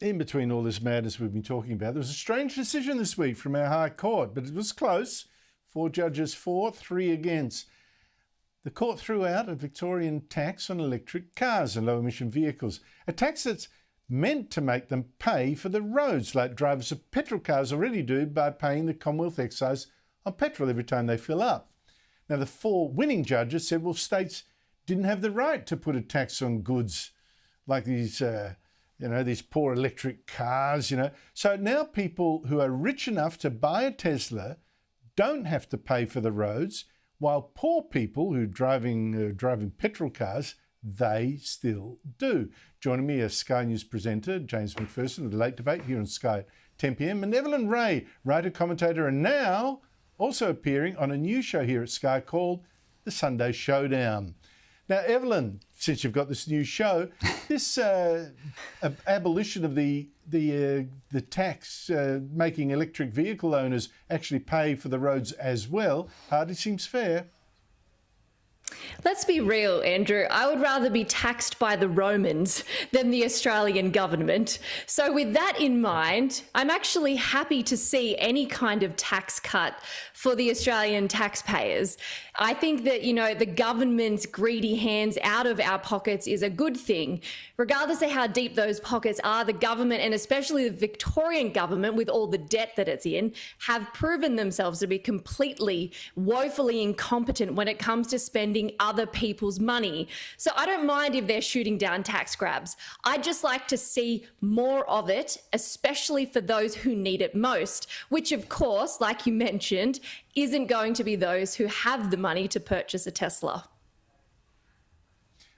in between all this madness we've been talking about, there was a strange decision this week from our High Court, but it was close. 4 judges for, 3 against. The court threw out a Victorian tax on electric cars and low-emission vehicles, a tax that's meant to make them pay for the roads like drivers of petrol cars already do by paying the Commonwealth excise on petrol every time they fill up. Now, the 4 winning judges said, well, states didn't have the right to put a tax on goods like these poor electric cars, So now people who are rich enough to buy a Tesla don't have to pay for the roads, while poor people who are driving petrol cars, they still do. Joining me as Sky News presenter James McPherson of the Late Debate here on Sky at 10 p.m. and Evelyn Rae, writer, commentator, and now also appearing on a new show here at Sky called The Sunday Showdown. Now, Evelyn, since you've got this new show, this abolition of the tax making electric vehicle owners actually pay for the roads as well hardly seems fair. Let's be real, Andrew. I would rather be taxed by the Romans than the Australian government. So with that in mind, I'm actually happy to see any kind of tax cut for the Australian taxpayers. I think that, the government's greedy hands out of our pockets is a good thing. Regardless of how deep those pockets are, the government, and especially the Victorian government with all the debt that it's in, have proven themselves to be completely, woefully incompetent when it comes to spending other people's money. So I don't mind if they're shooting down tax grabs. I'd just like to see more of it, especially for those who need it most, which of course, like you mentioned, isn't going to be those who have the money to purchase a Tesla.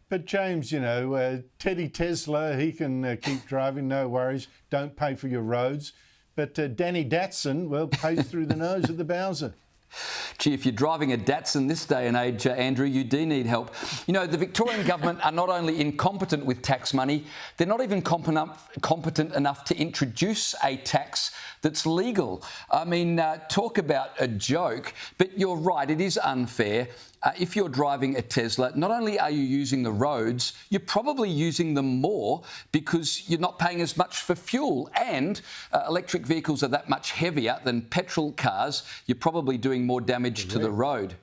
But James, Teddy Tesla, he can keep driving, no worries, don't pay for your roads. But Danny Datsun, well, pays through the nose of the Bowser. Gee, if you're driving a Datsun this day and age, Andrew, you do need help. The Victorian government are not only incompetent with tax money, they're not even competent enough to introduce a tax that's legal. I mean, talk about a joke, but you're right, it is unfair. If you're driving a Tesla, not only are you using the roads, you're probably using them more because you're not paying as much for fuel. And electric vehicles are that much heavier than petrol cars. You're probably doing more damage to the road.